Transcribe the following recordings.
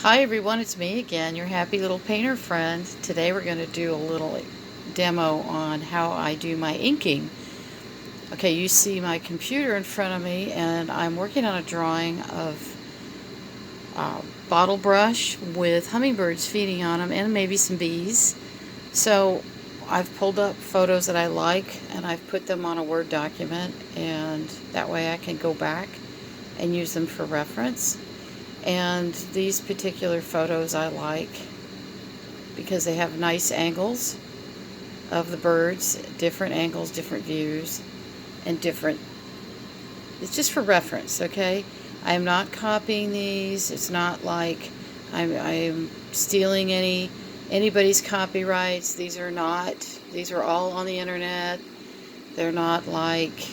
Hi everyone, it's me again, your happy little painter friend. Today we're going to do a little demo on how I do my inking. Okay, you see my computer in front of me and I'm working on a drawing of a bottle brush with hummingbirds feeding on them and maybe some bees. So I've pulled up photos that I like and I've put them on a Word document, and that way I can go back and use them for reference. And these particular photos I like because they have nice angles of the birds, different angles, different views, and different. It's just for reference, okay? I am not copying these. It's not like I'm stealing anybody's copyrights. These are not. These are all on the internet. They're not like,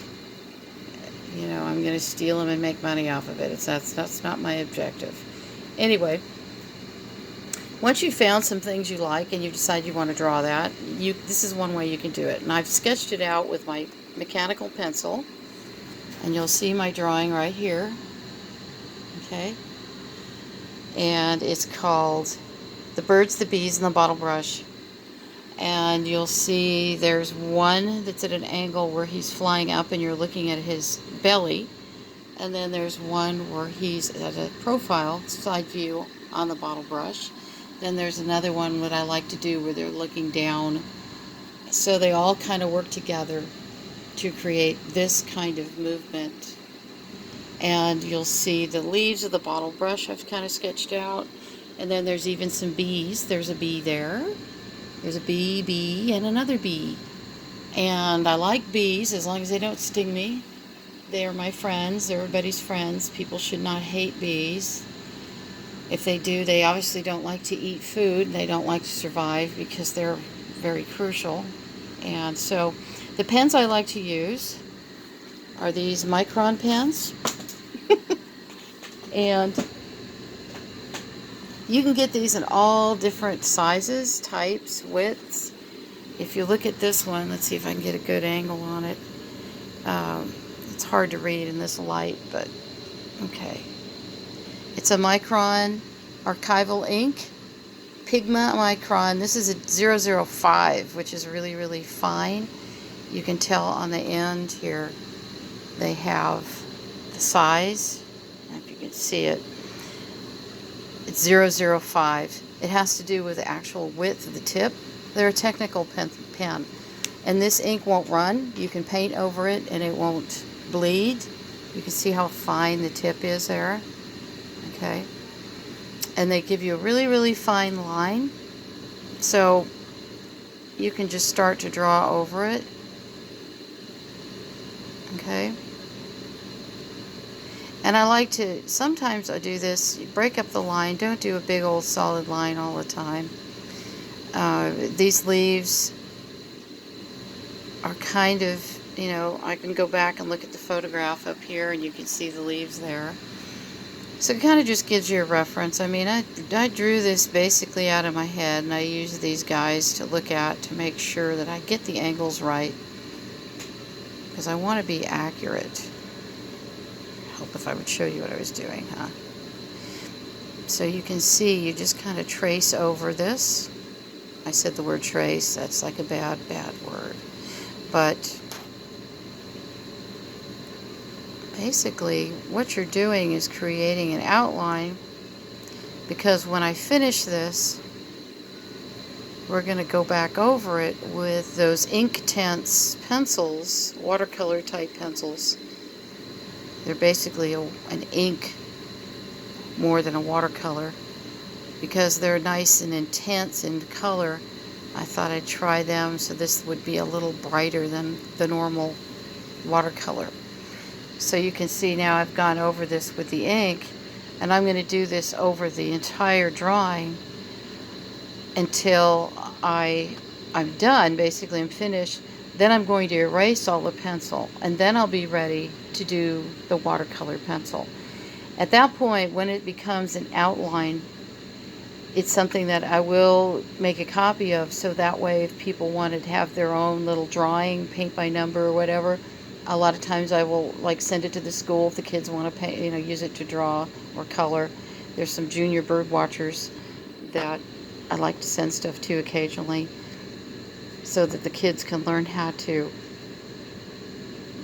I'm going to steal them and make money off of it. That's not my objective. Anyway, once you've found some things you like and you decide you want to draw that, this is one way you can do it. And I've sketched it out with my mechanical pencil, and you'll see my drawing right here. Okay? And it's called The Birds, the Bees, and the Bottle Brush. And you'll see there's one that's at an angle where he's flying up and you're looking at his belly. And then there's one where he's at a profile, side view on the bottle brush. Then there's another one that I like to do where they're looking down. So they all kind of work together to create this kind of movement. And you'll see the leaves of the bottle brush I've kind of sketched out. And then there's even some bees. There's a bee there. There's a bee, and another bee. And I like bees as long as they don't sting me. They are my friends. They're everybody's friends. People should not hate bees. If they do, they obviously don't like to eat food. They don't like to survive because they're very crucial. And so the pens I like to use are these Micron pens. And you can get these in all different sizes, types, widths. If you look at this one, let's see if I can get a good angle on it. It's hard to read in this light, but okay. It's a Micron archival ink, Pigma Micron. This is a 005, which is really, really fine. You can tell on the end here they have the size. If you can see it, it's 005. It has to do with the actual width of the tip. They're a technical pen. And this ink won't run. You can paint over it and it won't bleed. You can see how fine the tip is there. Okay. And they give you a really, really fine line. So you can just start to draw over it. Okay. And I like to, sometimes I do this, break up the line. Don't do a big old solid line all the time. These leaves are kind of, I can go back and look at the photograph up here and you can see the leaves there. So it kind of just gives you a reference. I mean, I drew this basically out of my head, and I use these guys to look at to make sure that I get the angles right, because I want to be accurate. Help if I would show you what I was doing, huh? So you can see, you just kind of trace over this. I said the word trace. That's like a bad word. But basically, what you're doing is creating an outline, because when I finish this, we're going to go back over it with those Inktense pencils, watercolor type pencils. They're basically an ink more than a watercolor, because they're nice and intense in color. I thought I'd try them, so this would be a little brighter than the normal watercolor. So you can see now I've gone over this with the ink, and I'm going to do this over the entire drawing until I'm done. Basically, I'm finished. Then I'm going to erase all the pencil, and then I'll be ready to do the watercolor pencil. At that point, when it becomes an outline, it's something that I will make a copy of, so that way if people wanted to have their own little drawing, paint by number or whatever, a lot of times I will send it to the school if the kids want to paint, use it to draw or color. There's some junior bird watchers that I like to send stuff to occasionally so that the kids can learn how to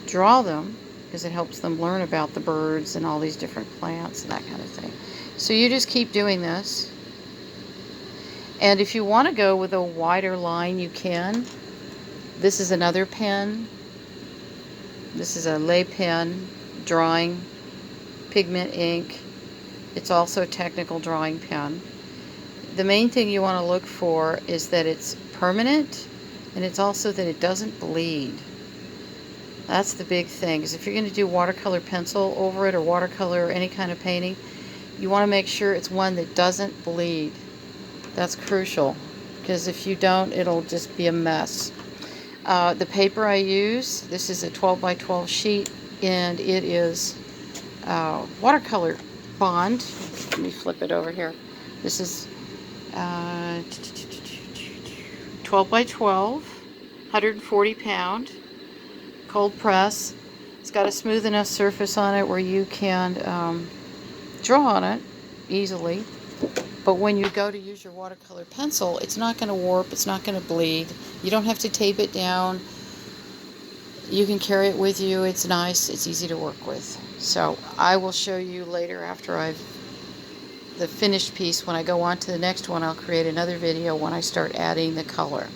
draw them, because it helps them learn about the birds and all these different plants and that kind of thing. So you just keep doing this. And if you want to go with a wider line, you can. This is another pen. This is a lei pen, drawing, pigment ink. It's also a technical drawing pen. The main thing you want to look for is that it's permanent, and it's also that it doesn't bleed. That's the big thing, because if you're going to do watercolor pencil over it, or watercolor or any kind of painting, you want to make sure it's one that doesn't bleed. That's crucial, because if you don't, it'll just be a mess. The paper I use, this is a 12 by 12 sheet, and it is watercolor bond. Let me flip it over here. This is 12 by 12, 140 pound, cold press. It's got a smooth enough surface on it where you can draw on it easily. But when you go to use your watercolor pencil, it's not going to warp, it's not going to bleed. You don't have to tape it down. You can carry it with you. It's nice, it's easy to work with. So I will show you later after the finished piece. When I go on to the next one, I'll create another video when I start adding the color.